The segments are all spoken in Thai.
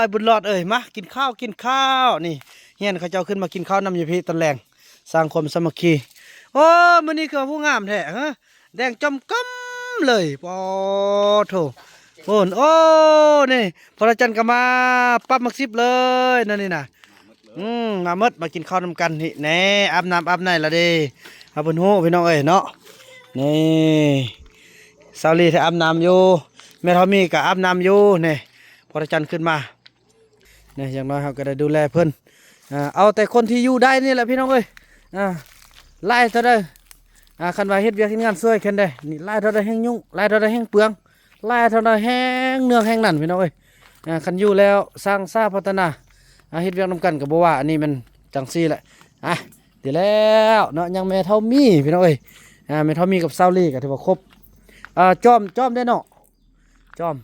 ยบุญรอดเอ้ยมากินข้าวกินข้าวนี่เฮียนเขาเจ้าขึ้นมากินข้าวนำอยู่พี่ตอนแรงสร้างความสามัคคีโอ้มื้อนี้คือผู้งามแท้ฮะแดงจอมก้ำเลยปอโถโอนโอ้นี่พระจันทร์ก็มาปั๊บมักซิบเลยนั่นนี่นะมาเมดมากินข้าวนำกันนี่แน่อาบน้ำอาบในละเด้อาบนหูพี่น้องเอ้ยเนาะนี่ซาลีที่อาบน้ำอยู่แม่ทอมีก็อาบน้ำอยู่นี่พระจันทร์ขึ้นมาเนี่ยอย่างน้อยเขาก็ได้ดูแลเพิ่นเอาแต่คนที่อยู่ได้นี่แหละพี่น้องเอ้ยไล่เท่าใดคันว่าเฮ็ดเวียกเฮ็ดงานช่วยกันได้นี่ไล่เท่าใดแห้งยุ่งไล่เท่าใดแห้งเปลืองไล่เท่าใดแห้งเนืองแห้งนั่นพี่น้องเอ้ยคันอยู่แล้วสร้างสร้างพัฒนาเฮ็ดเวียกนำกันก็บ่ว่าอันนี้มันจังซี่แหละเดี๋ยวแล้วเนาะยังแม่เท่ามีพี่น้องเอ้ยแม่เท่ามีกับซาวลี่ก็ถือว่าครบจอมได้เนาะจอม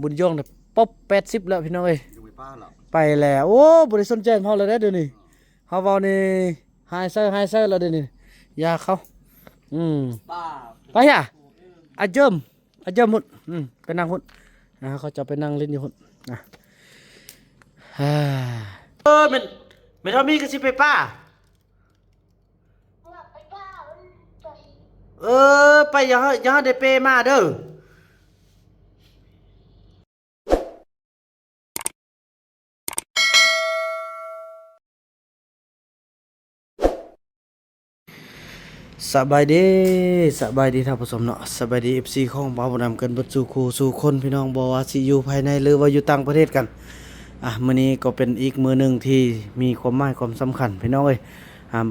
บุญยงเนี่ยป๊อบ80แล้วพี่น้องเอ้ยไปแล้วโอ้บริสนใจเขาเลยได้เดี๋ยวนี้เขาเว้านี่ไฮเซอร์แล้วเดี๋ยวนี้ยาเขาไปเจิมหุ่นไปนั่งหุ่นเขาจะไปนั่งเล่นอยู่หุ่นไม่เท่ามีก็สิไปป้าไปอย่าได้เปมาเด้อสบายดีท่านผู้ชมเนาะสบายดี FC ของบ่าวบ่นำกันเบิดสู่คู่สู่คนพี่น้องบ่ว่าสิอยู่ภายในหรือว่าอยู่ต่างประเทศกันมื้อนี้ก็เป็นอีกมื้อหนึ่งที่มีความหมายความสำคัญพี่น้องเอ้ย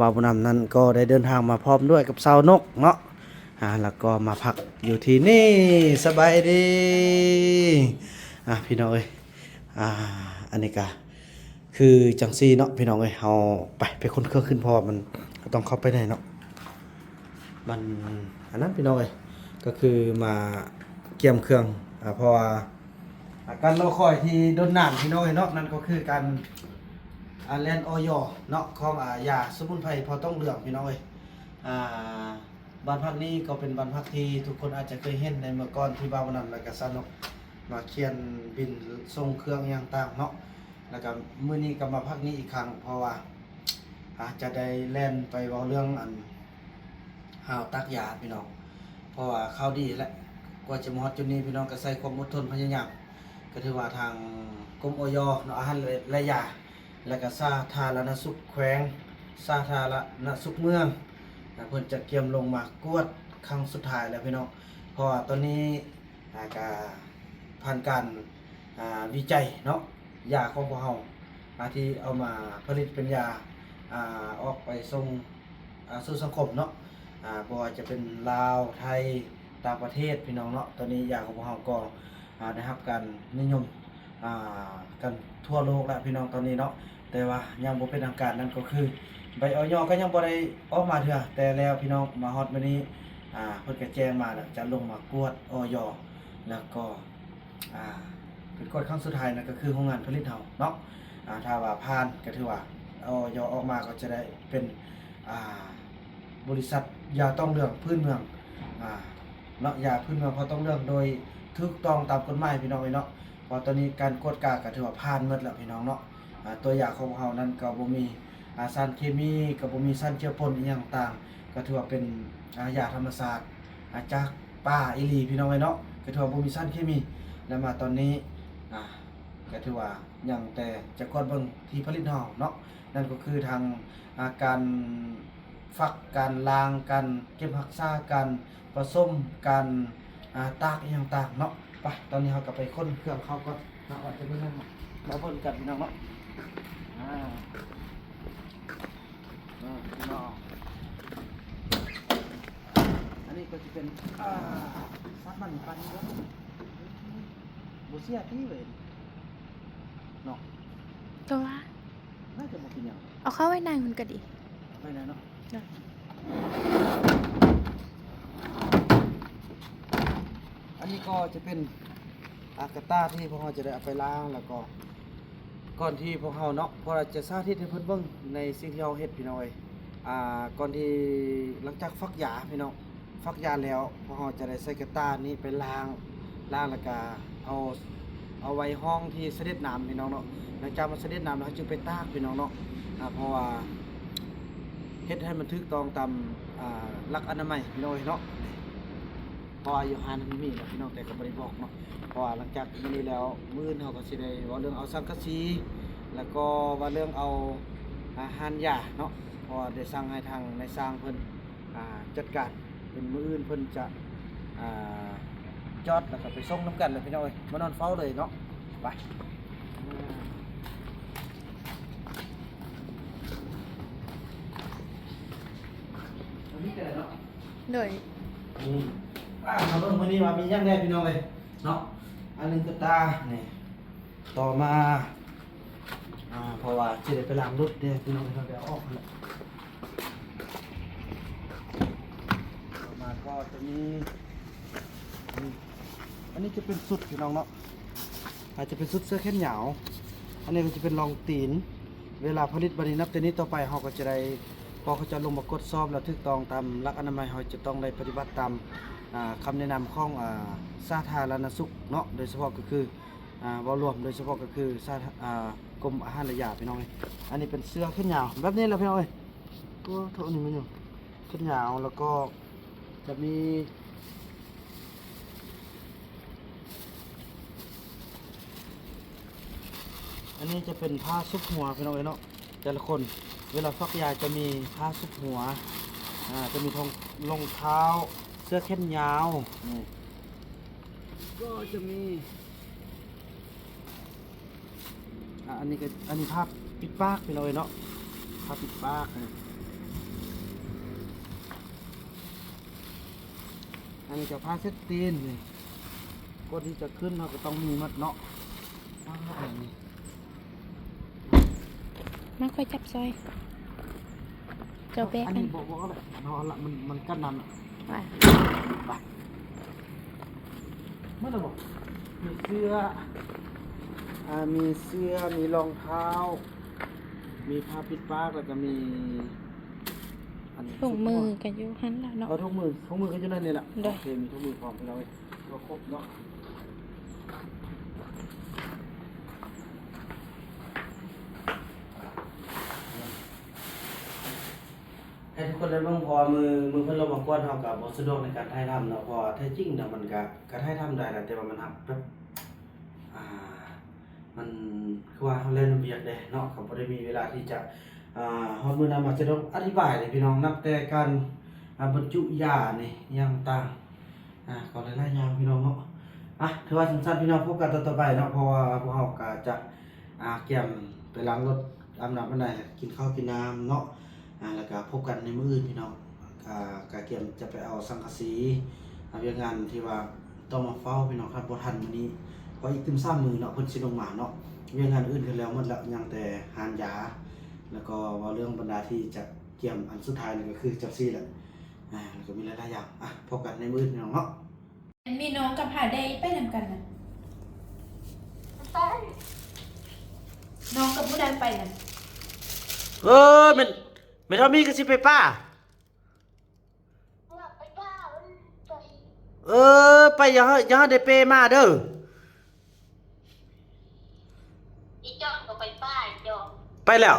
บ่าวบ่นำนั้นก็ได้เดินทางมาพร้อมด้วยกับสาวนกเนาะแล้วก็มาพักอยู่ที่นี่สบายดีพี่น้องเอ้ยอันนี้ก็คือจังซี่เนาะพี่น้องเอ้ยเฮาไปคนเครื่องขึ้นเพราะว่ามันต้องเข้าไปได้เนาะมันอันนั้นพี่น้องเอ้ยก็คือมาเกี่ยมเครื่องเพราะว่าการรอคอยที่โดนนานพี่น้องเอ้ยเนาะนั่นก็คือการแลนออยเนาะของยาสมุนไพรพอต้องเลือกพี่น้องเอ้ยบ้านพักนี้ก็เป็นบ้านพักที่ทุกคนอาจจะเคยเห็นในเมื่อก่อนที่บ้านนั้นแล้วก็สนุกมาเขียนบินส่งเครื่องอย่างต่างเนาะแล้วก็มื้อนี้ก็มาพักนี้อีกครั้งเพราะว่าจะได้แล่นไปเว้าเรื่องหาวตักยาพี่น้องเพราะว่าข้าวดีแหละกว่าจะมาฮอดจุดนี้พี่น้องก็ใส่ความอดทนพยายามก็ถือว่าทางกรมอยเนาะอาหารและยาและก็สาธารณสุขแขวงสาธารณสุขเมืองเพิ่นจะเกี่ยมลงมากวดครั้งสุดท้ายแล้วพี่น้องเพราะว่าตอนนี้ก็ผ่านการวิจัยเนาะยาของพวกเฮาที่เอามาผลิตเป็นยาออกไปส่งสู่สังคมเนาะบ่ว่าจะเป็นลาวไทยต่างประเทศพี่น้องเนาะตอนนี้ยาของพวกเราก็ได้รับการนิยมกันทั่วโลกแล้วพี่น้องตอนนี้เนาะแต่ว่ายังบ่เป็นทางการนั่นก็คือใบออยก็ยังบ่ได้ออกมาเถื่อแต่แล้วพี่น้องมาฮอดมื้อนี้เพิ่นก็แจ้งมาแล้วจะลงมากวดออยแล้วก็เป็นกฎครั้งสุดท้ายนั่นก็คือโรงงานผลิตเฮาเนาะถ้าว่าผ่านก็ถือว่าออยออกมาก็จะได้เป็นบริษัทยาต้องเรื่องพื้นเมืองเนาะยาพื้นเมืองพอต้องเรื่องโดยถูกต้องตามกฎหมายพี่น้องเนาะเพราะตอนนี้การกวดกาก็ถือว่าผ่านหมดแล้วพี่น้องเนาะตัวยาของเฮานั้นก็บ่มีสารเคมีก็บ่มีสารเจือปนอีหยังต่างก็ถือว่าเป็นยาธรรมชาติจากป่าอีหลีพี่น้องเนาะก็ถือว่าบ่มีสารเคมีแล้วมาตอนนี้ก็ถือว่ายังแต่จะกดเบิ่งที่ผลิตเฮาเนาะนั่นก็คือทางการฟักการล้างการเก็บรักษาการผสมการตากอย่างต่างเนาะไปตอนนี้เราก็ไปค้นเครื่องเขาก็เราอาจจะไม่นั่งมาพ่นกันพี่น้องเนาะพี่น้องอันนี้ก็จะเป็นซับมันปันแล้วบุเซียที่เลยเนาะตัวน่าจะบอกกินอย่างเอาเข้าไว้ในมันก็ดีไว้ในเนาะอันนี้ก็จะเป็นกระต้าที่พวกเราจะได้เอาไปล้างแล้วก็ก่อนที่พวกเราเนาะพอเราจะสาธิตให้เพิ่นเบิ่งในสิ่งที่เราเฮ็ดพี่น้อยก่อนที่หลังจากฟักยาพี่น้องฟักยาแล้วพวกเราจะได้ใส่กระต้านี้ไปล้างแล้วก็เอา เอาไว้ห้องที่เสด็จน้ำพี่น้องเนาะหลังจากมันเสด็จน้ำแล้วเขาจึงไปตากพี่น้องเนาะเพราะว่าเฮ็ดให้มันถูกต้องตามหลักอนามัยพี่น้องเนาะเพราะว่าอยู่หานมันมีแหละพี่น้องแต่ก็บ่ได้บอกเนาะเพราะว่าหลังจากมื้อนี้แล้วมื้ออื่นเขาก็สิได้เว้าเรื่องเอาสังกะสีแล้วก็ว่าเรื่องเอาอาหารยาเนาะเพราะว่าได้สั่งให้ทางนายสร้างเพิ่นจัดการเป็นมื้ออื่นเพิ่นจะจอดแล้วก็ไปส่งน้ำกันเลยพี่น้องเอ้ยมานอนเฝ้าเลยเนาะไปอันนี้ก็ได้เนาะ โดย มาเบิ่งมื้อนี้ว่ามีหยังได้พี่น้องเอ้ยเนาะอันหนึงก็ตานี่ต่อมาเพราะว่าสิได้ไปล้างรถเด้พี่น้องเอ้ยเราได้เอาออกแล้วต่อมาก็จะมีอันนี้จะเป็นสุดพี่น้องเนาะอาจจะเป็นสุดเสื้อแขนยาวอันนี้มันจะเป็นรองตีนเวลาผลิตบัดนี้นับแต่นี้ต่อไปเฮาก็จะได้พอเขาจะลงมากดสอบแล้วถูกต้องตามหลักอนามัยเฮาจะต้องได้ปฏิบัติตามคำแนะนำของสาธารณสุขเนาะโดยเฉพาะก็คือบ่รวมโดยเฉพาะก็คือกรมอาหารและยาพี่น้องเอ้ยอันนี้เป็นเสื้อแขนยาวแบบนี้แหละพี่น้องเอ้ยตัวเท่านี้มันอยู่แขนยาวแล้วก็จะมีอันนี้จะเป็นผ้าซุปหัวพี่น้องเอ้ยเนาะแต่ละคนเวลาฟักยาจะมีผ้าซุปหัวจะมีรองเท้าเสื้อแขนยาวนี่ก็จะมีอันนี้ผ้าปิดปากพี่น้องเอ้ยเนาะผ้าปิดปากนี่อันนี้จะผ้าเช็ดตีนนี่ก็ที่จะขึ้นเราก็ต้องมีมัดเนาะอันนี้ มาค่อยจับซอยเจ้าแบก อัน นั่ นี้ น บอกว่าอะไรเอาละมันกั้นน้ำ ว่า ไปเมื่อไหร่บอกมีเสื้อมีรองเท้า มีผ้าปิดปากแล้วก็มีอันนี้ ถุงมือกันอยู่หันแล้วเนาะ เอาถุงมือก็จะได้นี่แหละ ได้ โอเคมีถุงมือพร้อมให้เราเลยก็ครบเนาะให้ทุกคนได้เบิ่งพอมือเพิ่นลงมากวนเฮาก็บ่สะดวกในการถ่ายทำเนาะเพราะว่าแท้จริงน่ะมันก็ถ่ายทำได้แหละแต่ว่ามันหักแบบมันคือว่าเฮาเล่นเวียกเด้เนาะก็บ่ได้มีเวลาที่จะฮอดมื้อนั้นมาจะต้องอธิบายเลยพี่น้องนับแต่การบรรจุยานี่อย่างต่างก็หลายๆอย่างพี่น้องเนาะถือว่าสั้นๆพี่น้องพบกันตอนต่อไปเนาะเพราะว่าพวกเฮาก็จะเกี่ยมไปล้างรถอาบน้ำอันใดกินข้าวกินน้ำเนาะแล้วก็พบกันในมื้ออื่นพี่น้องก็เกี่ยมจะไปเอาสังกะสีเวียกงานที่ว่าต้องมาเฝ้าพี่น้องครับบ่ทันมื้อนี้เพราะอีกตึม3มื้อเนาะเพิ่นสิลงมาเนาะเวียกงานอื่นกันแล้วหมดแล้วยังแต่หานยาแล้วก็ว่าเรื่องบรรดาที่จะเกี่ยมอันสุดท้ายนี่ก็คือจังซี่แหละแล้วก็มีหลายๆอย่างพบกันในมื้ออื่นพี่น้องเนาะ มีน้องกับผาได้ไปนำกันนะน้องกับผู้ใดไปน่ะ ไม่เท่ามีก็สิไปป้าไปอย่าได้เปมาเด้อ อีจอมก็ไปป้ายจอม ไปแล้ว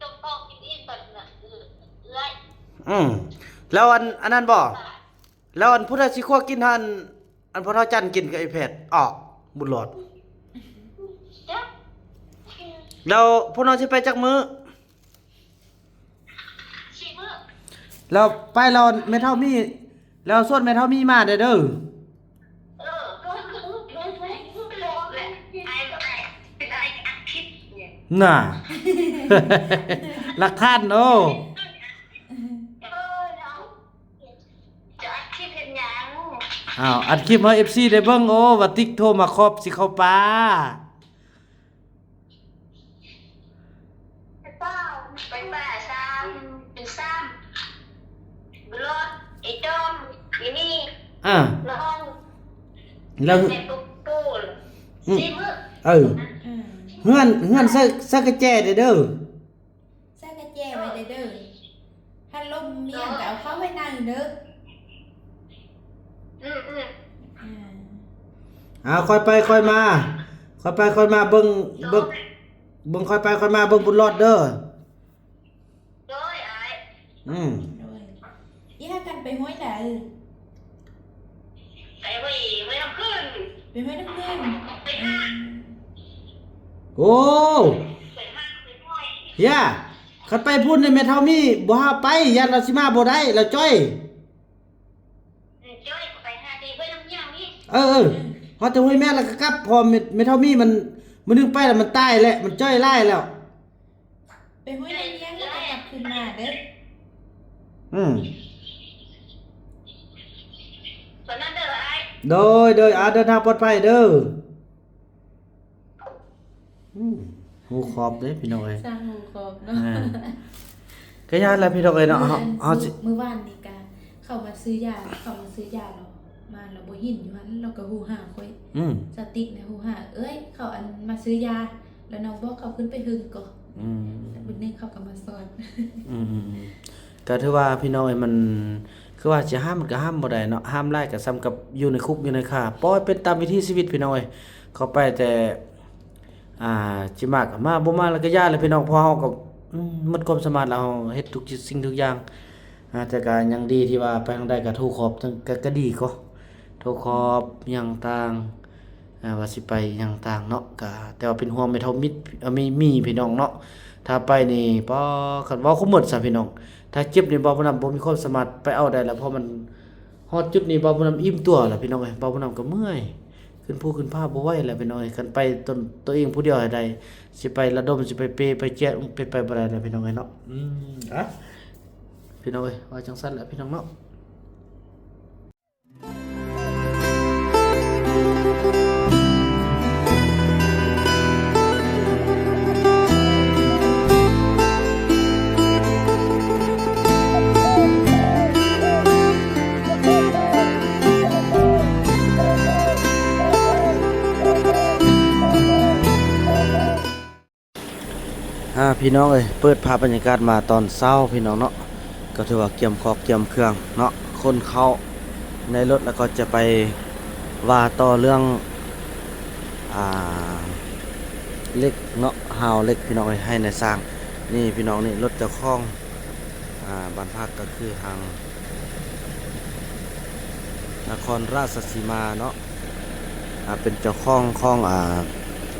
จอมพ่อกินอิ่มตอนน่ะเอื้อย แล้วอันนั้นบ่แล้วอันพุทธสิคั่วกินอันพ่อเฒ่าจันกินกับไอ้แพทย์บุญหลอด จ๊ะ แล้วพวกน้องสิไปจักมื้อ ชิมื้อ แล้วไปเราแม่เฒ่ามีแล้วส่วนแม่เฒ่ามีมาเด้อก็ไปรอแหละไอ้เป็นไอ้อัดคลิปเนี่ย น่ะ หลักฐานโอ้ เนาะจะอัดคลิปเห็นยัง อัดคลิปให้ FC ได้เบิ่งโอ้ว่าติ๊กโทรมาครอบสิเข้าป่า ไปป้าซ้ำเป็นซ้ำบุรอดไอ้จอมไอ้นี่ น้อง แล้ว แต่ปุ๊บปูลชิมื้อ เฮือนซักกะแจเด้อ ใส่กระแจไว้เด้อถ้าลมเมียงก็เอาเข้าไว้นั่งเด้อ อืม อ่า ค่อยไปค่อยมาค่อยไปค่อยมาเบิ่งค่อยไปค่อยมาเบิ่งบุญรอดเด้อ โดยไอ้ อืม โดยอีหากันไปห้วยใด ใส่ไว้ทำขึ้น ไปห้วยน้ำเงิน ไปห้าง โอ้ ไปห้างไปห้อย ย่าคันไปพูดในแม่เฒ่ามีบ่หาไปยันเราสิมาบ่ได้เราจ้อย จ้อยไปห้างดีไว้น้ำยางนี่ เออพอจะห้วยแม่แล้วก็กลับพอแม่เฒ่ามีมันนึงไปแล้วมันตายแล้วมันจ้อยไล่แล้ว ไปห้วยน้ำเลี้ยงแล้วก็กลับคืนมาเด้อ อืม ส่วนนั้นเด้อไอ้ โดยเดินทางปลอดภัยเด้อหูขอบเด้พี่น้องเอ้ย สร้างหูขอบเนาะ ก็ย่านแล้วพี่น้องเอ้ยเนาะเฮาสิ มื้อวานนี้กาเข้ามาซื้อยาเรามาเราบ่หินอยู่หั่นเราก็ฮู้หาค่อย อืม สติกในฮู้หาเอ้ยเขาอันมาซื้อยา แล้วน้องบอกเขาขึ้นไปหึงก่อน อืม บุญนี้เขาก็มาสอน อืมก็ถือว่าพี่น้องเอ้ยมันคือว่าจะห้ามมันก็ห้ามบ่ได้เนาะห้ามไล่ก็ซ้ำกับอยู่ในคุกอยู่ในข่าปล่อยเป็นตามวิถีชีวิตพี่น้องเอ้ยเข้าไปแต่จิมากมาบ่มาแล้วก็ย่าเลยพี่น้องพอเฮาก็หมดความสามารถแล้วเฮาเฮ็ดทุกสิ่งทุกอย่างแต่ก็ยังดีที่ว่าไปทางใดก็ถูกขอบทั้งก็ดีก็ถูกขอบหยังต่างว่าสิไปหยังต่างเนาะก็แต่ว่าเป็นห่วงไม่เท่ามิตรมีพี่น้องเนาะถ้าไปนี่บ่คันเว้าคุหมดซะพี่น้องถ้าเจ็บนี่บ่นำบ่มีความสามารถไปเอาได้แล้วเพราะมันฮอดจุดนี้บ่นำอิ่มตัวแล้วพี่น้องเอ้ยบ่นำก็เมื่อยขึ้นภูขึ้นภาพบ่ไหวแล้วพี่น้องเอ้ยคันไปตัวเองผู้เดียวให้ได้สิไประดมสิไปเปไปแจกเป็นไปบ่ได้แล้วพี่น้องเอ้ยเนาะพี่น้องเอ้ยว่าจังซั่นแหละพี่น้องเนาะ พี่น้องเอ้ยเปิดภาพบรรยากาศมาตอนเช้าพี่น้องเนาะก็ถือว่าเกี่ยมคอกเกี่ยมเครื่องเนาะคนเข้าในรถแล้วก็จะไปว่าต่อเรื่องเล็กเนาะหาวเล็กพี่น้องเอ้ยให้ในสร้างนี่พี่น้องนี่รถเจ้าของบ้านพักก็คือทางนครราชสีมาเนาะเป็นเจ้าของ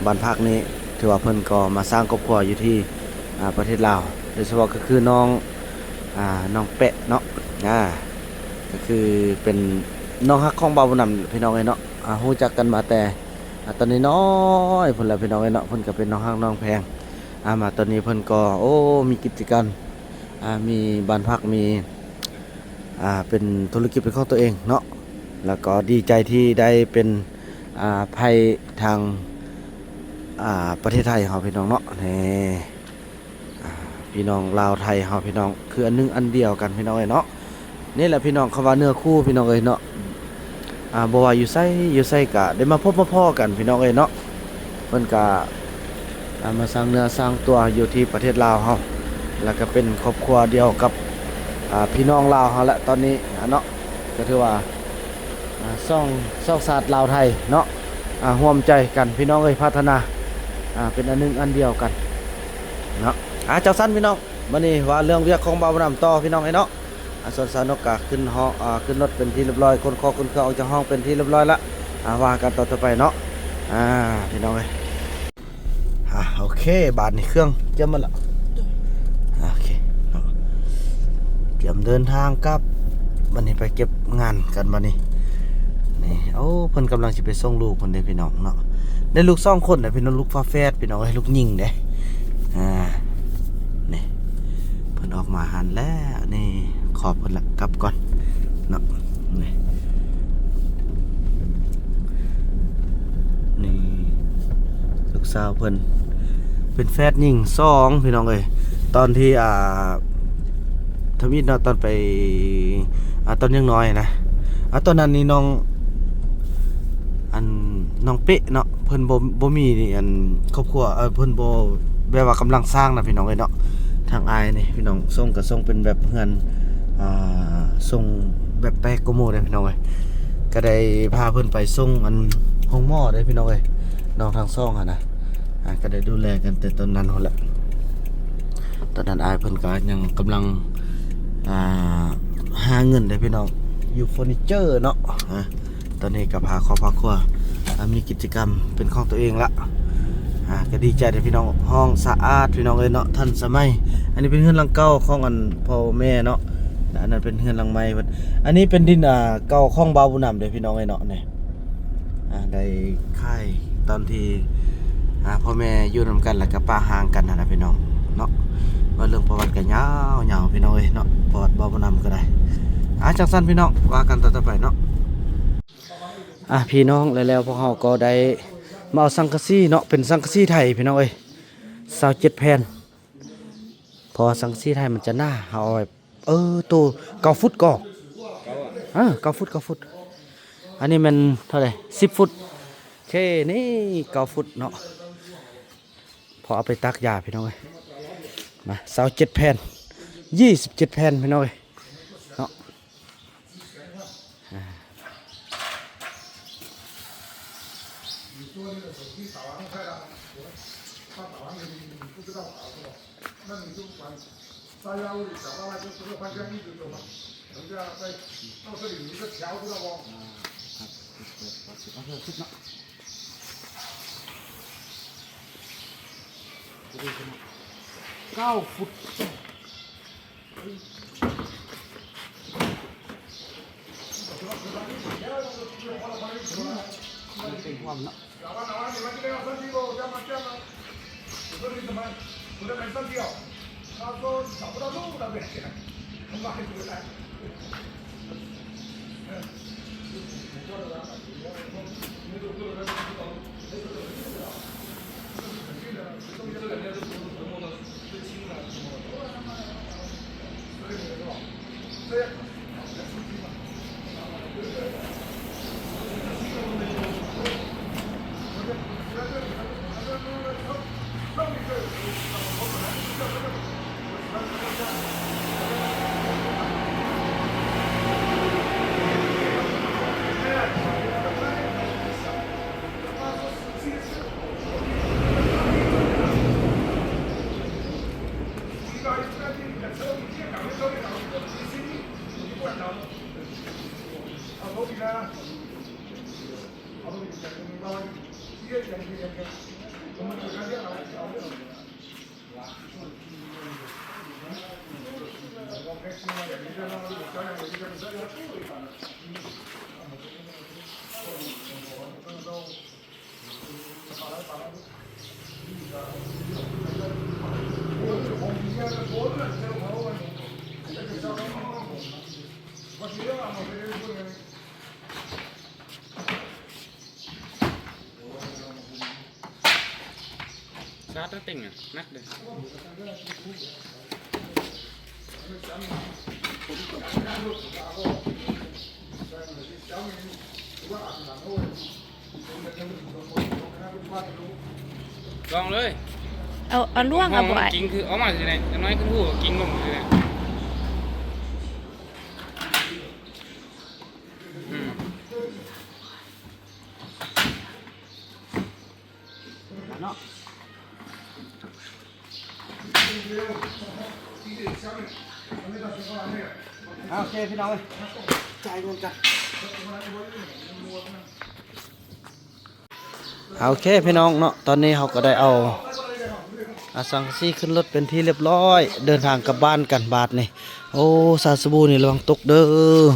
บ้านพักนี้ถือว่าเพิ่นก็มาสร้างครอบครัวอยู่ที่ประเทศลาวโดยเฉพาะก็คือน้องเปะเนาะก็คือเป็นน้องฮักของบ่าวบุญนำพี่น้องเอ้ยเนาะฮู้จักกันมาแต่ตอนนี้น้อยเพิ่นละพี่น้องเอ้ยเนาะเพิ่นก็เป็นน้องฮักน้องแพงมาตอนนี้เพิ่นก็มีกิจการมีบ้านพักมีเป็นธุรกิจเป็นของตัวเองเนาะแล้วก็ดีใจที่ได้เป็นภัยทางประเทศไทยเฮาพี่น้องเนาะนี่พี่น้องลาวไทยเฮาพี่น้องคืออันนึงอันเดียวกันพี่น้องเอ้ยเนาะนี่แหละพี่น้องคำว่าเนื้อคู่พี่น้องเอ้ยเนาะบ่ว่าอยู่ไสก็ได้มาพบมาพ้อกันพี่น้องเอ้ยเนาะเพิ่นก็มาสร้างเนื้อสร้างตัวอยู่ที่ประเทศลาวเฮาแล้วก็เป็นครอบครัวเดียวกับพี่น้องลาวเฮาละตอนนี้เนาะก็ถือว่าซ่องศาสตร์ลาวไทยเนาะร่วมใจกันพี่น้องเอ้ยพัฒนาเป็นอันนึงอันเดียวกันเนาะเจ้าสั้นพี่น้องวันนี้ว่าเรื่องเวียกของบ่าวน้ำต่อพี่น้องไอ้เนาะส่วนสาวนกกะขึ้นห้องขึ้นรถเป็นที่เรียบร้อยคนเครื่องออกจากห้องเป็นที่เรียบร้อยละว่ากันต่อไปเนาะพี่น้องเอ้ยโอเคบาทนี่เครื่องเตรียมมาละโอเคเตรียมเดินทางกลับวันนี้ไปเก็บงานกันวันนี้นี่เพิ่นกำลังจะไปส่งลูกเพิ่นเด้พี่น้องเนาะได้ลูก2คนเด้พี่น้องลูกฟ้าแฝดพี่น้องเอ้ยลูกหญิงเด้นี่เพิ่นออกมาหันแล้วนี่ขอบเพิ่นละกลับก่อนเนาะนี่ลูกสาวเพิ่นเป็นแฝดหญิง2พี่น้องเอ้ยตอนที่ทวิตเนาะตอนไปตอนยังน้อยนะตอนนั้นนี่น้องเป๊ะเนาะเพิ่นบ่มีนี่ครอบครัวเพิ่นบ่แบบว่ากำลังสร้างนะพี่น้องเอ้ยเนาะทางอายนี่พี่น้องส่งก็ส่งเป็นแบบเฮือนส่งแบบแปลกโกโมได้พี่น้องเอ้ย ก็ได้พาเพิ่นไปส่งอันห้องหม้อได้พี่น้องเอ้ยน้องทางซ่องนะก็ได้ดูแลกันแต่ตอนนั้นหั่นแหละตอนนั้นอายเพิ่นก็ยังกำลังหาเงินได้พี่น้องอยู่เฟอร์นิเจอร์เนาะตอนนี้ก็พาครอบครัวมีกิจกรรมเป็นของตัวเองละก็ดีใจที่พี่น้องห้องสะอาดพี่น้องเอ้ยเนาะทันสมัยอันนี้เป็นเฮือนหลังเก่าของอันพ่อแม่เนาะอันนั้นเป็นเฮือนหลังใหม่เพิ่นอันนี้เป็นดินเก่าของบ่าวบุญนำเด้อพี่น้องเอ้ยเนาะนี่ได้ค่ายตอนที่พ่อแม่อยู่นำกันแล้วก็ป้าห่างกันนะพี่น้องเนาะว่าเรื่องประวัติก็ยาวๆพี่น้องเอ้ยเนาะประวัติบ่าวบุญนำก็ได้จังซั่นพี่น้องว่ากันต่อไปเนาะพี่น้องแล้วพวกเราก็ได้มาเอาสังกะสีเนาะเป็นสังกะสีไทยพี่น้องเอ้ย27แผ่นพอสังกะสีไทยมันจะหน้าเอาตัว9ฟุตก็9ฟุตอันนี้มันเท่าไหร่10ฟุตโอเคนี่9ฟุตเนาะพอเอาไปตักยาพี่น้องเอ้ยมา27แผ่น27แผ่นพี่น้องเอ้ยเนาะ9ฟุตเป็นความเนาะซาดติ่งนักเลยลองเลยเอาล่วงเอาบ่อย กินคือเอามาสิไหนน้อยขึ้นหูกินลงสิไหนเนาะโอเคพี่น้องจ่ายเงินกันโอเคพี่น้องเนาะตอนนี้เขาก็ได้เอาสังกะสีขึ้นรถเป็นที่เรียบร้อยเดินทางกลับบ้านกันบาทนี่โอ้ซาสบูนี่ระวังตกเด้อ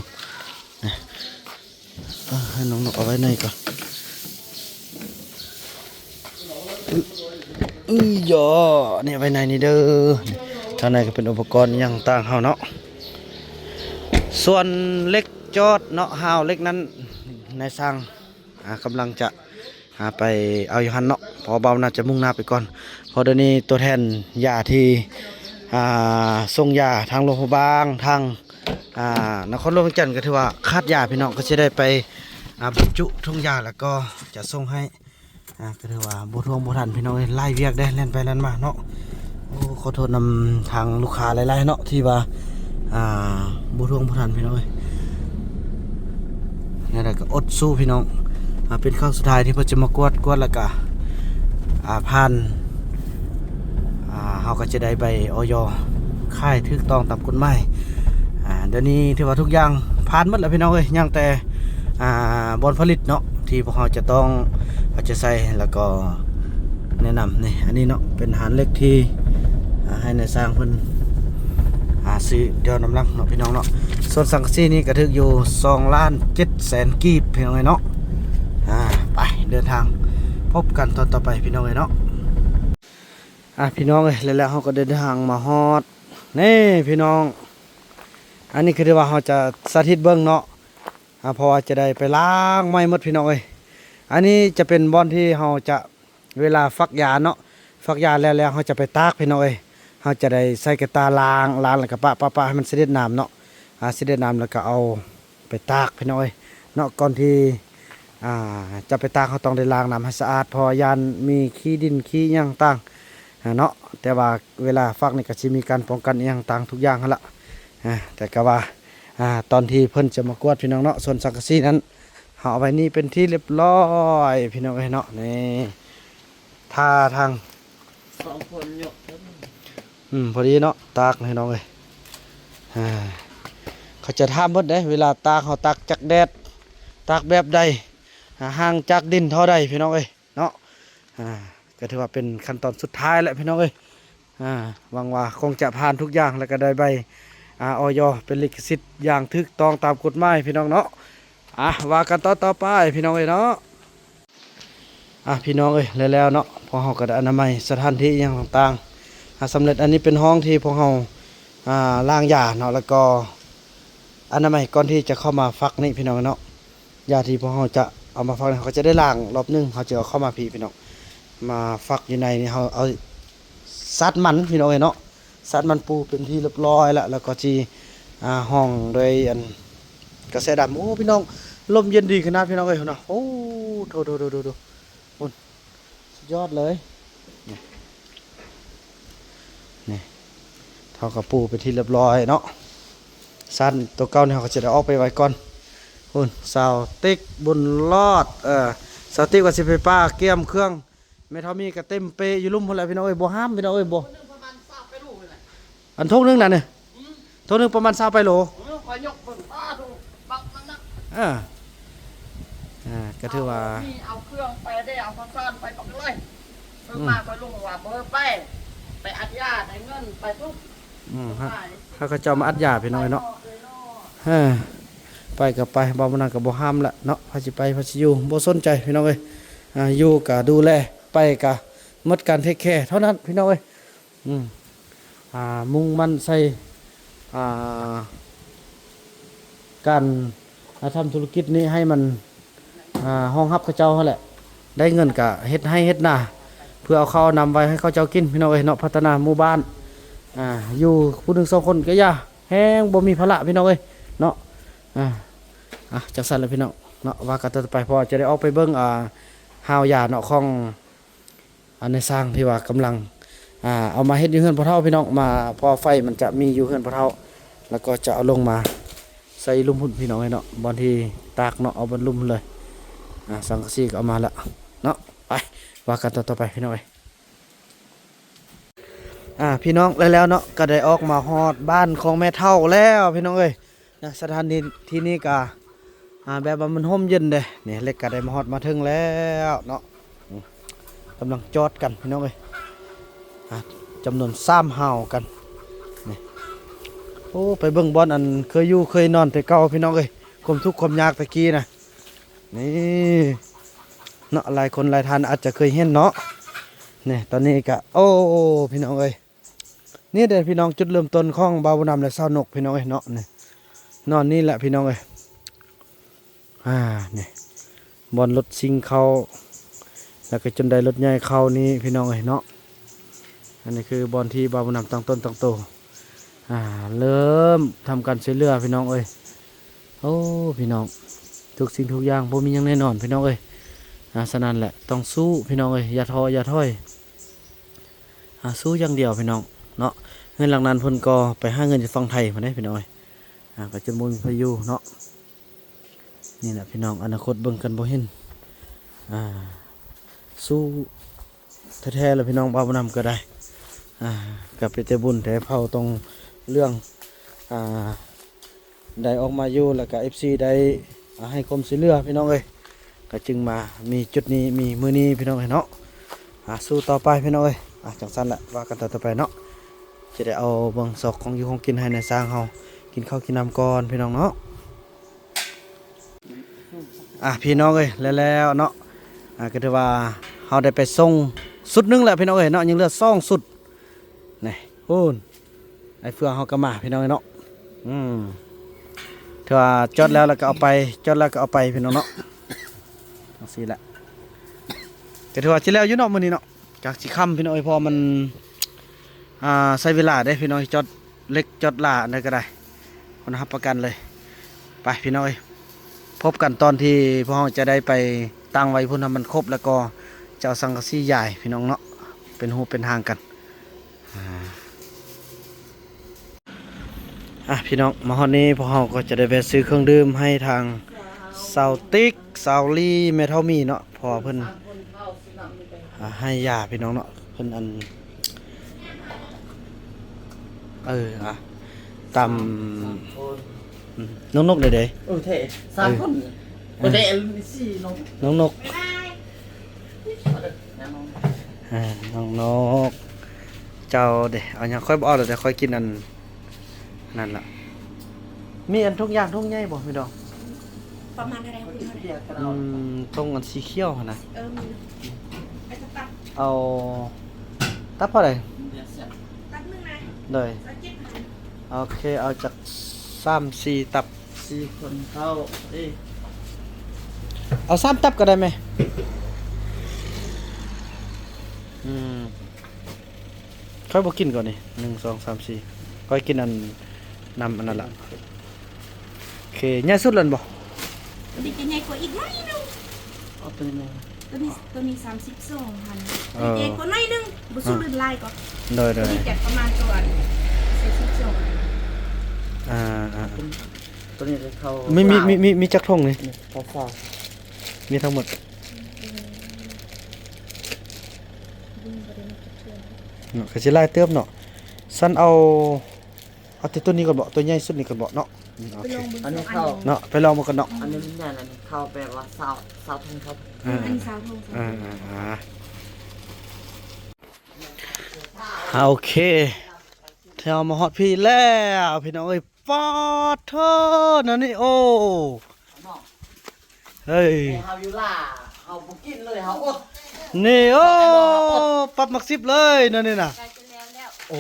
ให้น้องๆเอาไว้ในก่อนย่อเนี่ยไว้ในนี่เด้อข้างในก็เป็นอุปกรณ์อย่างต่างเฮาเนาะส่วนเล็กจอดเนาะฮาวเล็กนั้นนายสร้างกำลังจะไปเอาอยู่หันเนาะพอเบาน่าจะมุ่งหน้าไปก่อนเพราะเดี๋ยวนี้ตัวแทนยาที่ส่งยาทางโรงพยาบาลทางนครหลวงจันทร์ก็ถือว่าคาดยาพี่น้องก็จะได้ไปบรรจุทุ่งยาแล้วก็จะส่งให้ก็ถือว่าบ่ทวงบ่ทันพี่น้องไล่เวียกได้เล่นไปเล่นมาเนาะโอ้ขอโทษนำทางลูกค้าหลายๆเนาะที่ว่าบ่ทวงบ่ทันพี่น้อง นี่แหละก็อดสู้พี่น้องเป็นครั้งสุดท้ายที่เพิ่นจะมากวดแล้วก็ผ่านเฮาก็จะได้ใบออยค่ายถูกต้องตามกฎหมายเดี๋ยวนี้ถือว่าทุกอย่างผ่านหมดแล้วพี่น้องเอ้ยยังแต่บอนผลิตเนาะที่พวกเราจะต้องเอาจะใส่แล้วก็แนะนำนี่อันนี้เนาะเป็นอาหารเล็กที่ให้ในายสร้างเพิ่นซื้อเดี๋ยวน้ำลังเนาะพี่น้องเนาะส่วนสังกะสีนี่ก็ถึกอยู่2,700,000กีบพี่น้องเอ้ยเนาะไปเดินทางพบกันตอนต่อไปพี่น้องเอ้ยเนาะพี่น้องเอ้ยแล้วเฮาก็เดินทางมาฮอดนี่พี่น้องอันนี้คือที่ว่าเฮาจะสาธิตเบิ่งเนาะเพราะว่าจะได้ไปล้างไม้หมดพี่น้องเอ้ยอันนี้จะเป็นบ่อนที่เฮาจะเวลาฟักยาเนาะฟักยาแล้วเฮาจะไปตากพี่น้องเอ้ยเฮาจะได้ใส่กระตาล้างแล้วก็ปะให้มันเสด็จน้ำเนาะเสด็จน้ำแล้วก็เอาไปตากพี่น้องเอ้ยเนาะก่อนที่จะไปตากเฮาต้องได้ล้างน้ำให้สะอาดเพอยานมีขี้ดินขี้หยังต่างเนาะแต่ว่าเวลาฟักนี่ก็สิมีการป้องกันอีหยังต่างทุกอย่างหั่นล่ะแต่ก็ว่าตอนที่เพิ่นจะมากวดพี่น้องเนาะส่วนสังกะสีนั้นเฮาเอาไว้นี่เป็นที่เรียบร้อยพี่น้องเอ้ยเนาะนี่ท่าทาง2คนยกพอดีเนาะตากพี่น้องเอ้ยเขาจะทำหมดเด้เวลาตากเฮาตากจากแดดตากแบบใดห่างจากดินเท่าใดพี่น้องเอ้ยเนาะก็ถือว่าเป็นขั้นตอนสุดท้ายแล้วพี่น้องเอ้ยหวังว่าคงจะผ่านทุกอย่างแล้วก็ได้ใบออยเป็นลิขสิทธิ์อย่างถูกต้องตามกฎหมายพี่น้องเนาะว่ากันต่อไปพี่น้องเอ้ยเนาะพี่น้องเอ้ยแล้วเนาะพอเฮาก็ได้อนามัยสถานที่อย่างต่างๆสำเร็จอันนี้เป็นห้องที่พวกเฮาล้างยาเนาะแล้วก็อนามัยก่อนที่จะเข้ามาฟักนี่พี่น้องเนาะยาที่พวกเฮาจะเอามาฟักเขาก็จะได้ล้างรอบนึงเขาจะเอาเข้ามาพี่น้องมาฟักอยู่ในนี่เฮาเอาซัดมันพี่น้องเอ้ยเนาะซัดมันปูเป็นที่เรียบร้อยแล้วก็จีห้องโดยอันกระแสดำโอ้พี่น้องลมเย็นดีขนาดพี่น้องเอ้ยเนาะโอ้ดูสุดยอดเลยนี่เท่ากับปูเป็นที่เรียบร้อยเนาะซัดตัวเก่าเนี่ยเขาจะได้ออกไปไว้ก่อนสาวติ๊กบุญรอดสาวติ๊กว่าสิไปป้าเกี่ยมเครื่องแม่เท่ามีก็เต็มเปอยู่ลุ่มพุ่นแหละพี่น้องเอ้ยบ่ห้ามพี่น้องเอ้ยบ่อันทงนึงน่ะเนี่ยทงนึงประมาณ20ไปโลก็ถือว่าเอาเครื่องไปได้เอาข้าวสารไปปักเลยมาก็ลุงว่าเบอร์ไปอัดยาได้เงินไปปุ๊บเขาก็จะมาอัดยาพี่น้องเนาะไปกับไปบ่มันก็บ่ห้ามละเนาะพาสิไปพาสิอยู่บ่สนใจพี่น้องเอ้ยอยู่ก็ดูแลไปก็หมดการเทคแคร์เท่านั้นพี่น้องเอ้ยมุ่งมั่นใส่การทำธุรกิจนี้ให้มันห้องฮับเขาเจ้าเขาแหละได้เงินกะเฮ็ดให้เฮ็ดหน้าเพื่อเอาข้าวนำไว้ให้เขาเจ้ากินพี่น้องเอ้ยเนาะพัฒนาหมู่บ้านอยู่ผู้หนึ่ง2 คนก็อย่าแห้งบ่มีภาระพี่น้องเอ้ยเนาะจักสั่นเลยพี่น้องเนาะว่ากันต่อไปพอจะได้ออกไปเบิ่งหาวยาเนาะของอันในสร้างที่ว่ากำลังเอามาเฮ็ดอยู่เฮือนพ่อเฒ่าพี่น้องมาพอไฟมันจะมีอยู่เฮือนพ่อเฒ่าแล้วก็จะเอาลงมาใส่ลุ่มหุ่นพี่น้องเนาะบางทีตากเนาะเอาบนลุ่มเลยสังกะสีก็เอามาละเนาะไปว่ากันต่อไปพี่น้องพี่น้องแล้วเนาะก็ได้ออกมาฮอดบ้านของแม่เฒ่าแล้วพี่น้องเอ้ยสถานที่นี้ก็แบบว่ามันห่มเย็นเด้นี่เล็กก็ได้มาฮอดมาถึงแล้วเนาะกำลังจอดกันพี่น้องเอ้ยจำนวน3ห่าวกันนี่โอ้ไปเบิ่งบอลอันเคยอยู่เคยนอนแต่เก่าพี่น้องเอ้ยความทุกข์ความยากตะกี้นะนี่เนาะหลายคนหลายท่านอาจจะเคยเห็นเนาะนี่ตอนนี้ก็โอ้พี่น้องเอ้ยนี่เด้พี่น้องจุดเริ่มต้นของบ่าวบุญนำและสาวนกพี่น้องเอ้ยเนาะนี่นอนนี่แหละพี่น้องเอ้ยนี่บอลรถซิงเข้าแล้วก็จนได้รถใหญ่เข้านี่พี่น้องเอ้ยเนาะอันนี้คือบอลที่บ่าวบุญนำตั้งต้นตั้งโตเริ่มทำการช่วยเหลือพี่น้องเอ้ยโอ้พี่น้องทุกสิ่งทุกอย่างบ่มีหยังแน่นอนพี่น้องเอ้ยฉะนั้นแหละต้องสู้พี่น้องเอ้ยอย่าท้ออย่าถอยสู้อย่างเดียวพี่น้องเนาะเงินหลังนั้นเพิ่นก็ไปหาเงินจากฝั่งไทยมาได้พี่น้องเอ้ยก็จนบ่มีพายุเนาะ นี่แหละพี่น้องอนาคตเบิ่งกันบ่เห็นสู้แท้ๆแล้วพี่น้องบ่าวนำก็ได้กับไปแต่บุญแต่เผาตรงเรื่องได้ออกมาอยู่แล้วก็ FC ได้ให้ความช่วยเหลือพี่น้องเอ้ยก็จึงมามีจุดนี้มีมื้อนี้พี่น้องเอ้ยเนาะสู้ต่อไปพี่น้องเอ้ยจังซั่นแหละว่ากันต่อไปเนาะจะได้เอาเบิ่งซอกของอยู่ของกินให้ในสร้างเฮากินข้าวกินน้ำก่อนพี่น้องเนาะพี่น้องเอ้ยแล้วเนาะก็ถือว่าเฮาได้ไปส่งสุดนึงแล้วพี่น้องเอ้ยเนาะยังเหลือ2สุดนี่โอ้นไอ้เฟืองเฮาก็มาพี่น้องเอ้ยเนาะถือว่าจอดแล้วก็เอาไปจอดแล้วก็เอาไปพี่น้องเนาะจังซี่แหละก็ถือว่าสิแล้วอยู่เนาะมื้อนี้เนาะจากสิค่ำพี่น้องเอ้ยพอมันใช้เวลาได้พี่น้องจอดเล็กจอดล่าอันใดก็ได้คนรับประกันเลยไปพี่น้องเอ้ยพบกันตอนที่พวกเราจะได้ไปตั้งไว้พุ่นมันครบแล้วก็จะเอาสังกะสีใหญ่พี่น้องเนาะเป็นหูเป็นทางกันพี่น้องมาฮอดนี้พวกเราก็จะได้แวะซื้อเครื่องดื่มให้ทางสาวติ๊กสาวลี่แม่เท่ามีเนาะพอเพิ่นให้ยาพี่น้องเนาะเพิ่นอันตามน้องนกเลยเด้ เท่3คนบ่ได้4น้องน้องนก น้อง น้องนกเจ้าเด้เอาอย่างค่อยบ่เอาแต่ค่อยกินอันนั่นล่ะมีอันทุกอย่างทุกใหญ่บ่พี่น้อง ประมาณเท่าไหร่คุณเท่าไหร่ ตรงอันสีเขียวหั่นน่ะ มีไปตัด เอาตับเท่าไหร่ ตัดนึงนะ เลย สักเจ็ดพัน โอเคเอาจาก3-4ตับ 4คนเข้าเอา3ตับก็ได้ไหมค่อยบ่กินก่อนนี่1 2 3 4ค่อยกินอันนำอันนั้นล่ะโอเคใหญ่สุดแล้วบ่ ตัวนี้จะใหญ่กว่าอีกหน่อยนึง เอาตัวนี้ ตัวนี้32,000ใหญ่กว่าหน่อยนึงบ่สู้ลื่นลายก็ เลย ตัวนี้จัดประมาณตัว42 ตัวนี้เขา มีจักรทงนี่ เขา มีทั้งหมดเนาะก็สิไล่เติมเนาะซั่นเอาแต่ตัวนี้ก่อนบ่ตัวใหญ่สุดนี่ก่อนบ่เนาะโอเค อันนี้เข้า เนาะไปลองมาก่อนเนาะ อันนี้ใหญ่แล้วเข้าแปลว่าสาวทุ่งครับ อันนี้สาวทง โอเคแถวมาฮอดพี่แล้วพี่น้องเอ้ยปอดเธอนั่นนี่โอ้เฮ้ย เฮาอยู่ล่าเฮาบ่กินเลยเฮาอด นี่โอ้ปับมัก10เลยนั่นนี่น่ะ ใกล้จะแล้วแล้ว โอ้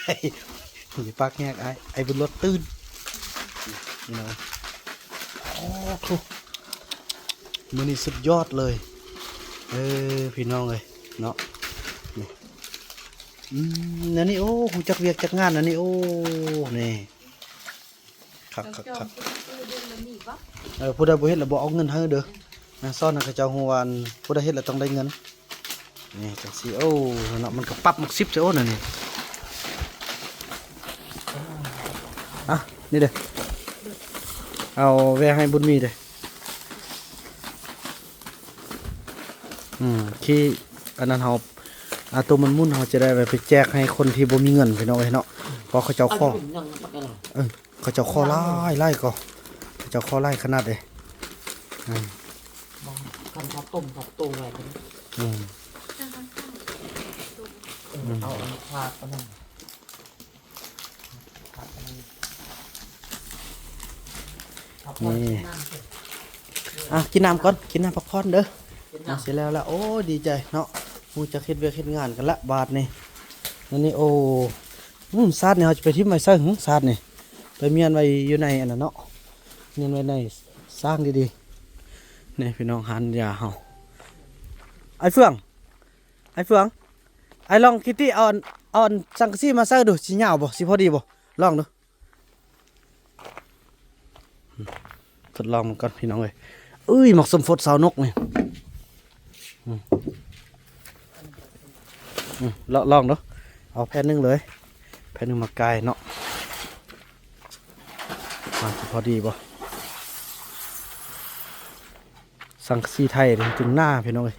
เฮ้ยอย่าปากแงกไอ้บนรถตื่นนี่นะโอ้โหมื้อนี้สุดยอดเลยพี่น้องเอ้ยเนาะนี่นั่นนี่โอ้หูจักเวียกจักงานนั่นนี่โอ้นี่คักผู้ใดบ่เฮ็ดแล้วบ่เอาเงินให้เด้อนะซ่อนให้เขาเจ้าฮู้ว่าผู้ใดเฮ็ดแล้วต้องได้เงินนี่จังซี่โอ้เนาะมันก็ปรับมัก10ซะโอ้นั่นนี่นี่เด้อเอาแวะให้บุญมีเด้อขี้อันนั้นเฮาตัวมันมุ่นเฮาจะได้ไปแจกให้คนที่บ่มีเงินพี่น้องเอ้ยเนาะเพราะเขาเจ้าข้อเขาเจ้าข้อไล่ก็เขาเจ้าข้อไล่ขนาดเด้คันเขาต้มเขาโตไว้กันเอาพาดกันนั่นนี่กินน้ำก่อนกินน้ำพักผ่อนเด้อเสร็จแล้วโอ้ดีใจเนาะมูจะเฮ็ดเวียกเฮ็ดงานกันละบาทนี่นี่โอ้ซาดเนี่ยเราจะไปทิ่มไว้ซะซาดนี่ไปเมียนไว้อยู่ในอันนั้นเนาะเมียนไว้ในสร้างดีๆนี่พี่น้องหันยาเฮาไอ้เฟืองไอ้ลองคิตตี้เอาสังกะสีมาใส่ดูสิยาวบ่สิพอดีบ่ลองดูทดลองมันก่อนพี่น้องเอ้ยหมกสมฟดสาวนกนี่ลองดูเอาแผ่นนึงเลยแผ่นนึงมากายเนาะพอดีบ่ สังกะสีไทยถึงหน้าพี่น้องเอ้ย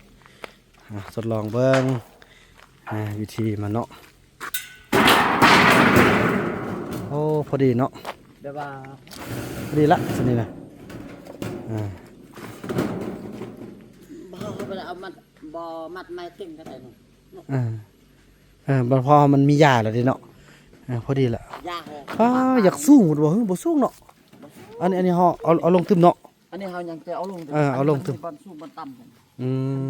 ทดลองเบิ่งวิธีมันเนาะโอ้พอดีเนาะ เดี๋ยวว่า พอดีละสินี่นะอ่า บ่เขาไปเอามัดบ่มัดไม้ติ่งก็ได้เนาะ บพอมันมียาแล้วดิเนาะพอดีละ ยากเลย อยากสู้หมดบ่เฮ้ยบ่สู้เนาะอันนี้เฮาเอาลงตึมเนาะ อันนี้เฮายังจะเอาลง เอาลงตึม บันสูงบันต่ำกัน อื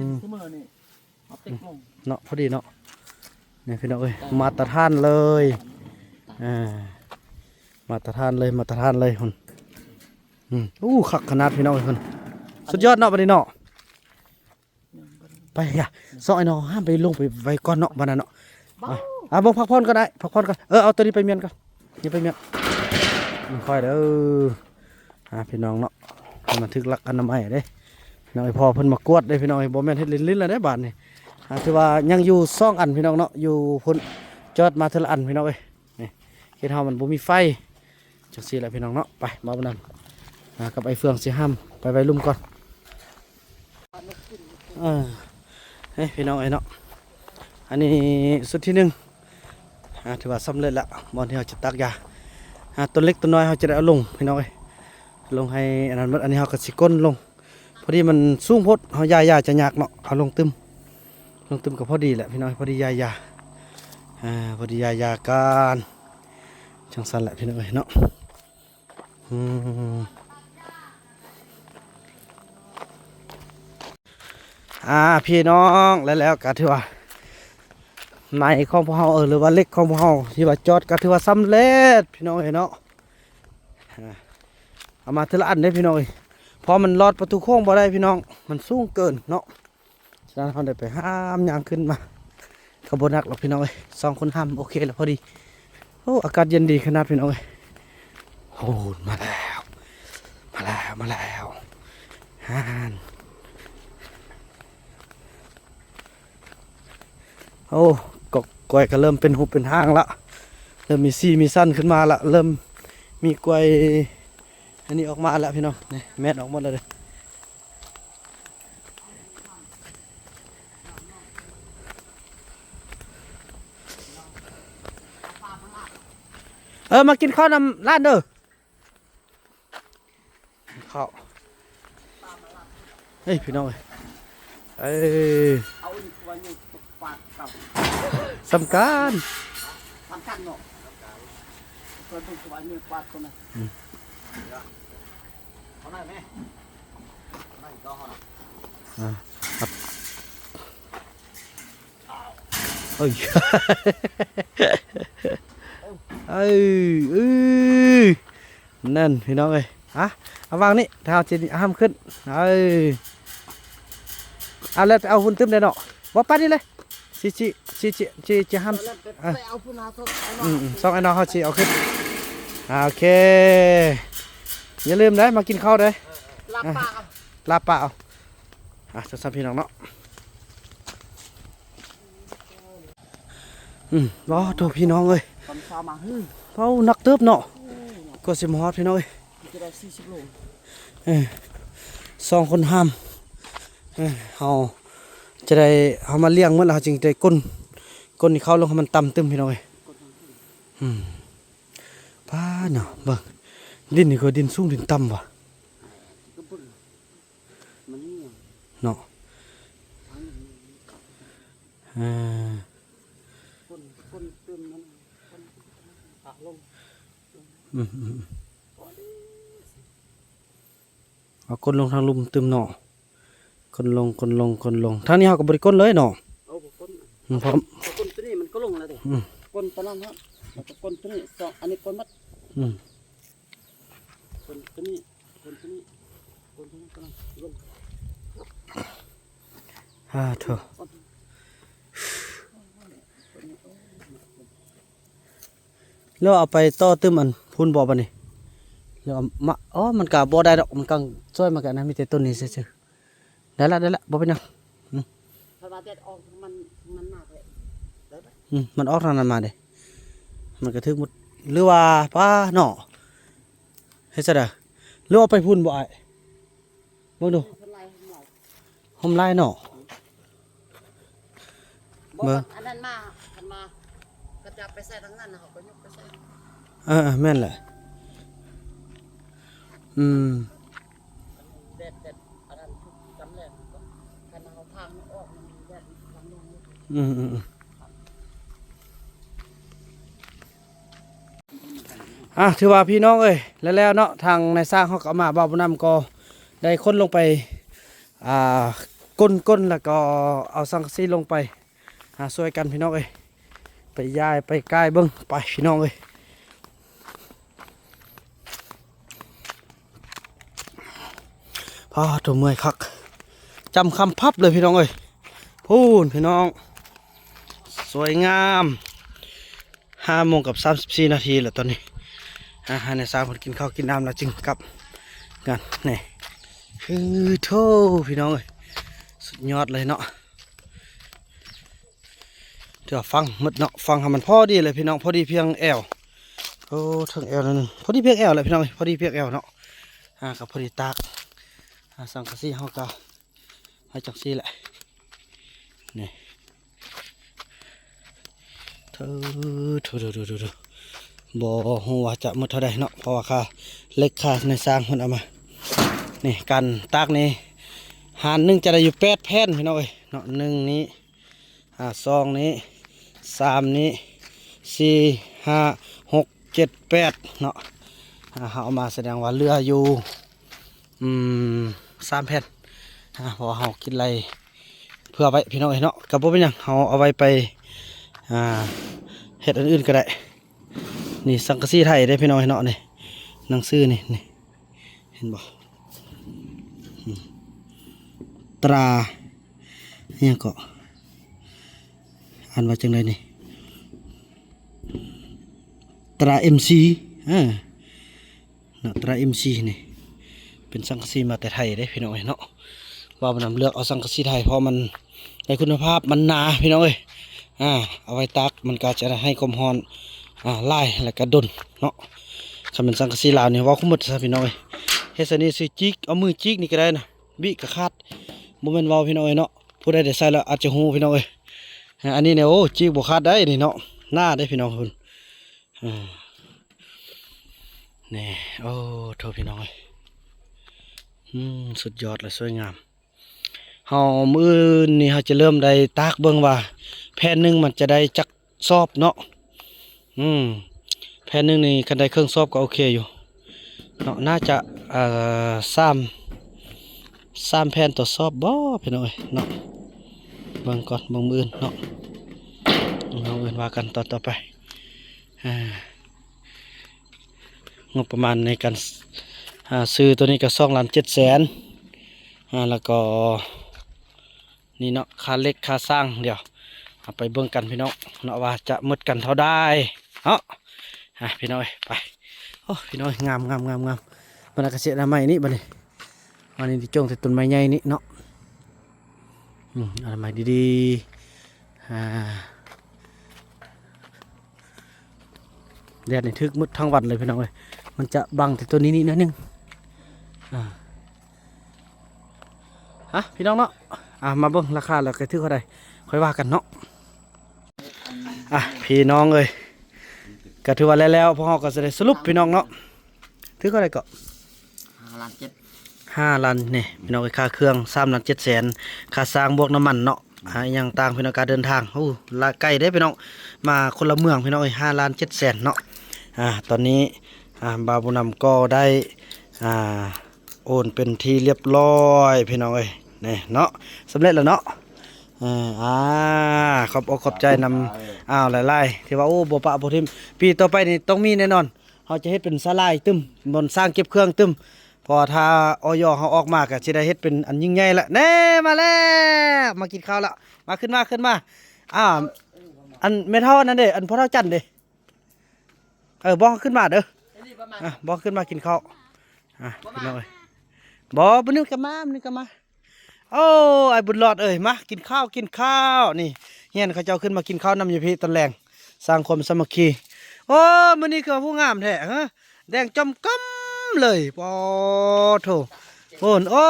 ม เสมอนี่เอาติ๊กลง เนาะพอดีเนาะนี่พี่น้องเอ้ยมาตรฐานเลยมาตรฐานเลยคนคักขนาดพี่น้องเอ้ยคนสุดยอดเนาะบัดนี้เนาะไปอย่าซอยเนาะห้ามไปลงไปไว้ก่อนเนาะบัดนั้นเนาะบ่พักผ่อนก็ได้พักผ่อนก่อนเอาตัวนี้ไปเมียนก่อนนี่ไปเมียนค่อยเด้อพี่น้องเนาะให้มันถึกหลักอนามัยเด้พี่น้องไอ้พ่อเพิ่นมากวดเด้พี่น้องไอ้บ่แม่นเฮ็ดลิ้นๆแล้วเด้บาดนี้ถือว่ายังอยู่2อันพี่น้องเนาะอยู่พุ่นจอดมาเท่าละอันพี่น้องเอ้ยนี่เฮ็ดเฮามันบ่มีไฟจังซี่แหละพี่น้องเนาะไปมาบ่นำกับไอ้เฟืองสิห้ามไปไว้ลุ่มก่อนเฮ้ยพี่น้องไอ้เนาะอันนี้สุดที่1ถือว่าสำเร็จละบ่อนที่เราจะตักยาต้นเล็กต้นน้อยเราจะได้เอาลงพี่น้องเอ้ยลงให้อันนั้นอันนี้เราก็สิก้นลงพอดีมันสูงโพดเฮายาจะยากเนาะเอาลงตึมก็พอดีแหละพี่น้องพอดียาพอดียาการจังซั่นแหละพี่น้องเอ้ยเนาะพี่น้องแล้วก็ถือว่าไม้ของพวกเฮาหรือว่าเล็กของพวกเฮาที่ว่าจอดก็ถือว่าสำเร็จพี่น้องเอ้ยเนาะเอามาทีละอันได้พี่น้องเอ้ยพอมันลอดประตูโค้งบ่ได้พี่น้องมันสูงเกินเนาะฉะนั้นเฮาได้ไปห้ามยางขึ้นมาก็บ่หนักหรอกพี่น้องเอ้ย2คนห้ามโอเคแล้วพอดีโอ้อากาศเย็นดีขนาดพี่น้องเอ้ยโอ้มาแล้วโอ้กกล้วยก็เริ่มเป็นหุบเป็นห้างละเริ่มมีซี่มีสั้นขึ้นมาละเริ่มมีกล้วยอันนี้ออกมาแล้วพี่น้องนี่แม่นออกหมดเลยมากินข้าวนำร้านเด้อข้าวเฮ้ยพี่น้องเอาอีกตัวนี้ปาดเก่า สำคัญ สำคัญเนาะตัวนี้ปาดตัวนั้นเอาหน่อยแม่ไม่ก็หน่อยเอ้ยนั่นพี่น้องเอ้ยเอาวางนี่เท้าจีนห้ามขึ้นเอาแล้วเอาหุ่นตึ้มเลยเนาะบอกไปนี่เลยจีห้ามเอาผู้นาทุกสองไอ้น้องเขาจีเอาขึ้นโอเคอย่าลืมได้มากินข้าวได้ลาปลาเอาจะทำพี่น้องเนาะรอตัวพี่น้องเอ้ยเฝ้านักเติบเนาะก็สิมฮอดพี่น้องเอ้ยจะได้40โล2คนห้ามเฮาจะได้เฮามาเลี้ยงมันแล้วจึงได้ก้นที่เข้าลงให้มันต่ำตึมพี่น้องเอ้ยป้าเนาะเบิ่งดินนี่ก็ดินสูงดินต่ำว่ะเนาะเอาก้นลงทางลุมตึมเนาะก้นลงทางนี้เขาก็บริก้นเลยเนาะพร้อมก้นตัวนี้มันก็ลงแล้วดิก้นตอนนั้นครับแล้วก็ก้นตัวนี้สองอันนี้ก้นมัดก้นตัวนี้กำลังลงเถอะแล้วเอาไปต่อตึมอันพุ่นบ่บัดนี้แล้วมามันก็บ่ได้ดอกมันกังช่วยมากันนะมีแต่ต้นนี้ซื่อๆได้ละบ่เป็นหยังถ้าว่าแต่ออกมันมากเลยมันออกทางนั้นมาเด้มันก็ถึกหมดหรือว่าป้าเนาะเฮ็ดซะเด้อหรือเอาไปพุ่นบ่อ้ายเบิ่งดู ห่มลายเนาะ บอกว่าอันนั้นมาอันมาก็จะไปใส่ทั้งนั้นนะเขาก็ยกไปใส่ แม่นแหละอืม เด็ดอันนั้นทุกจำแหลกก็คันเอาทางมันออกมันมีแดดทางลงนี่ ถือว่าพี่น้องเอ้ยแล้วเนาะทางในสร้างเขาก็เอามาบ่าวบุญนำก็ได้ค้นลงไปก้นแล้วก็เอาสังกะสีลงไปช่วยกันพี่น้องเอ้ยไปย้ายไปใกล้เบิ้งไปพี่น้องเอ้ยพอตัวเมื่อยคักจำคำพับเลยพี่น้องเอ้ยพูนพี่น้องสวยงาม5:34 นาทีแล้วตอนนี้ในสร้างคนกินข้าวกินน้ำแล้วจึงกลับกันนี่คือโธ่พี่น้องเอ้ยสุดยอดเลยเนาะเดี๋ยวฟังหมดเนาะฟังให้มันพอดีเลยพี่น้องพอดีเพียงแอวโอ้ถึงแอวแล้วนึงพอดีเพียงแอวเลยพี่น้องพอดีเพียงแอวเนาะกับพอดีตากสังกะสีเฮาก็ให้จังซี่แหละนี่เธอบ่ฮู้ว่าจะหมดเท่าใดเนาะเพราะว่าค่าเล็กค่าในสร้างเพิ่นเอามานี่กันตากนี่หารหนึงจะได้อยู่8แผ่นพี่น้องเอ้ยเนาะ1นี้2นี้3นี้4 5 6 7 8เนาะเอามาแสดงว่าเรืออยู่3แผ่นเพราะเฮากินอะไรเพื่อไว้พี่น้องเอ้ยเนาะก็บ่เป็นหยังเฮาเอาไว้ไปเฮ็ดอันอื่นก็ได้นี่สังกะสีไทยได้พี่น้องเนาะนี่หนังสือนี่เห็นบ่ตราเนี่ยก็อ่านว่าจังไดนี่ตรา MC เนาะตรา MC นี่เป็นสังกะสีมาแต่ไทยได้พี่น้องเนาะว่ามันนำเลือกเอาสังกะสีไทยเพราะมันได้คุณภาพมันหนาพี่น้องเอ้ยเอาไว้ตักมันก็จะให้ความร้อนไล่แล้วก็ดนเนาะคำเป็นสังกะสีลาวเนี่ยว่าคุ้มหมดซะพี่น้องเอ้ยเฮ็ดซะนี่สิจิกเอามือจิกนี่ก็ได้นะบิกระคาดบ่แม่นเว้าพี่น้องเอ้ยเนาะผู้ใดได้ใส่แล้วอาจจะฮู้พี่น้องเอ้ยอันนี้เนี่ยโอ้จิกบ่คาดได้นี่เนาะหน้าได้พี่น้องคุณนี่โอ้โทษพี่น้องเอ้ยสุดยอดเลยสวยงามเฮามื้อนี่เฮาจะเริ่มได้ตากเบิ่งว่าแผ่นหนึงมันจะได้จักซอบเนาะแผ่นหนึงนี่คันได้เครื่องซอบก็โอเคอยู่เนาะน่าจะ3แผ่นต่อซอบบ่พี่น้องเอ้ยเนาะเบิ่งก่อนเบิ่งมื้ออื่นเนาะเอาอื่นว่ากันต่อไปงบประมาณในการซื้อตัวนี้ก็2,700,000แล้วก็นี่เนาะค่าเล็กค่าสร้างเดี๋ยวเอาไปเบิ่งกันพี่น้องเนาะว่าจะหมดกันเท่าใดเนาะพี่น้องไปโอ้พี่น้องงามบรรยากาศเกษตรอนามัยนี่บัดนี้วันนี้ที่จงแต่ต้นไม้ใหญ่นี่เนาะอนามัยดีๆแดดนี่ทึกมืดทั้งวันเลยพี่น้องเอ้ยมันจะบังแต่ตัวนี้นิดนึงพี่น้องเนาะมาเบิ่งราคาแล้วก็ถือเท่าใดค่อยว่ากันเนาะพี่น้องเอ้ยก็ถือว่าแล้วพอเราก็จะได้สรุปพี่น้องเนาะถือเท่าใดก็5 ล้านนี่พี่น้องค่าเครื่อง3,700,000ค่าสร้างบวกน้ำมันเนาะอย่างต่างพี่น้องการเดินทางละไกลได้พี่น้องมาคนละเมืองพี่น้อง5,700,000เนาะตอนนี้บ่าวบุญนำก็ได้โอนเป็นที่เรียบร้อยพี่น้องเอ้ยนี่เนาะสำเร็จแล้วเนาะขอบอกขอบใจนำหลายๆที่ว่าบ่ปะบ่ทิมปีต่อไปนี่ต้องมีแน่นอนเขาจะเฮ็ดเป็นศาลาตึมบนสร้างเก็บเครื่องตึมพอถ้าออยเขาออกมาก็สิได้เฮ็ดเป็นอันยิ่งใหญ่ละแน่มาแล้วมากินข้าวแล้วมาขึ้นมาอันเมทัลนั่นเด้อันพ่อเฒ่าจันเด้บ่ขึ้นมาเด้อบ่ขึ้นมากินข้าวพี่น้องเอ้ยบ่นึงกันมาโอ้ไอ้บุญรอดเอ้ยมากินข้าวนี่เฮียนเขาเจ้าขึ้นมากินข้าวนำอยู่พี่ตอนแรงสร้างความสามัคคีโอ้มื้อนี้คือผู้งามแท้แดงจอมก้ำเลยปอโถ โอ้นโอ้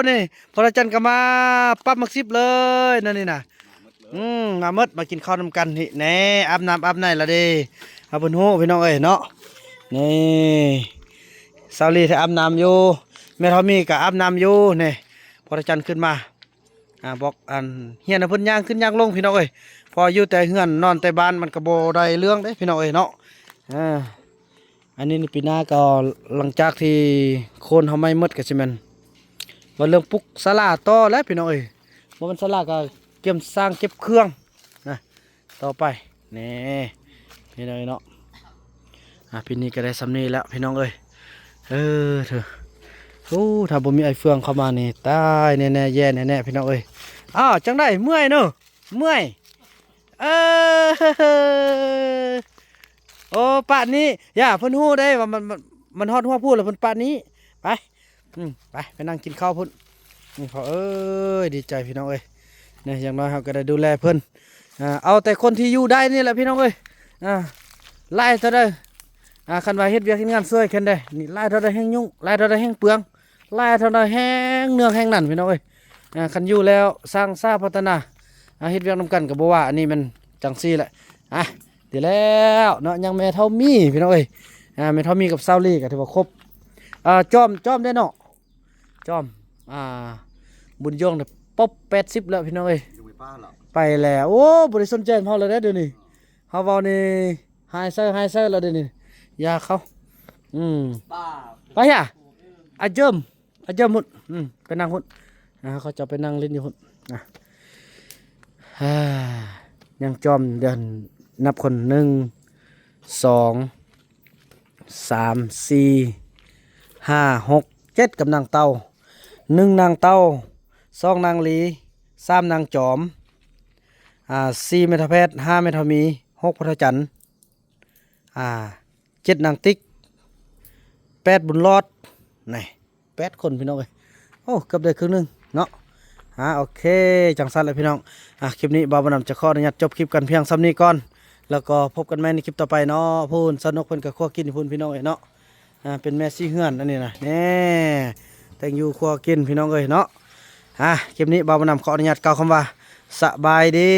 นี่พระจันทร์ก็มาปั๊บมักซิบเลยนั่นนี่น่ะมาหมดมากินข้าวนำกันนี่แหน่อาบน้ำอาบในละเด้เอาบนหูพี่น้องเอ้ยเนาะนี่สาวลีที่อาบน้ำอยู่แม่ทอมีก็อาบน้ำอยู่นี่พระจันทร์ขึ้นมาบอกอันเฮียนเพิ่นย่างขึ้นย่างลงพี่น้องเอ้ยพออยู่แต่เฮือนนอนแต่บ้านมันก็บ่ได้เรื่องเด้พี่น้องเอ้ยเนาะอันนี้ปีหน้าก็หลังจากที่โคนเขาไม่หมดก็สิแม่นว่าเรื่องปลุกศาลาต่อแล้วพี่น้องเอ้ยว่ามันศาลาก็เก็บสร้างเก็บเครื่องนะต่อไปนี่พี่น้องเอ้ยเนาะปีนี้ก็ได้สำนีแล้วพี่น้องเอ้ยเถอะโอ้ถ้าบ่มีไอ้เฟืองเข้ามานี่ตายแน่ๆแย่แน่ๆพี่น้องเอ้ยอ้าวจังได้เมื่อยเนอะเมื่อยโอ้ปะนี้อย่าเพิ่นฮู้ได้ว่ามันฮอดหัวพูดแล้วเพิ่นปะนี้ไปไปนั่งกินข้าวพุ่นพอดีใจพี่น้องเอ้ยเนี่ยอย่างน้อยเราก็ได้ดูแลเพิ่นเอาแต่คนที่อยู่ได้นี่แหละพี่น้องเอ้ยไล่เท่าใดคันว่าเฮ็ดเวียกเฮ็ดงานช่วยกันได้นี่ไล่เท่าใดแห้งยุ่งไล่เท่าใดแห้งเปลืองไล่เท่าใดแห้งเนืองแห้งนั่นพี่น้องเอ้ยคันอยู่แล้วสร้างสร้างพัฒนาเฮ็ดเวียกนำกันก็บ่ว่าอันนี้มันจังซี่แหละดีแล้วเนาะยังแม่เท่ามีพี่น้องเอ้ยแม่เท่ามีกับซาวลี่ก็ถือว่าครบจอมได้เนาะจอมบุญยงเนี่ยป๊อบ80แล้วพี่น้องเอ้ยไปแล้วโอ้บริสุทธิ์ใจเฮาเลยเดี๋ยวนี้เฮาเว้านี่ไฮเซอร์แล้วเดี๋ยวนี้อย่าเข้าไปเจิมหุ่นไปนั่งหุ่นเขาจะไปนั่งเล่นอยู่หุ่นยังจอมเดินนับคน1 2 3 4 5 6 7กับนางเต้า1นางเต้า2นางลี3นางจอม4เมทาเพชร5เมทามี6พระจันทร์7นางติ๊ก8บุญรอดนี่8คนพี่น้องเอ้ยโอ้เกือบได้ครึ่งนึงเนาะโอเคจังสั้นเลยพี่น้องคลิปนี้บ่าวบ่นำจะขออนุญาตจบคลิปกันเพียงซ้ำนี้ก่อนแล้วก็พบกันใหม่ในคลิปต่อไปเนาะพูนสนุกเพิ่นกับคั่วกินพูนพี่น้องเอ้ยเนาะเป็นแม่ซี่เฮือนอันนี้นะนี่แต่งอยู่คั่วกินพี่น้องเอ้ยเนาะคลิปนี้บ่าวบ่นำขออนุญาตกล่าวคำว่าสบายดี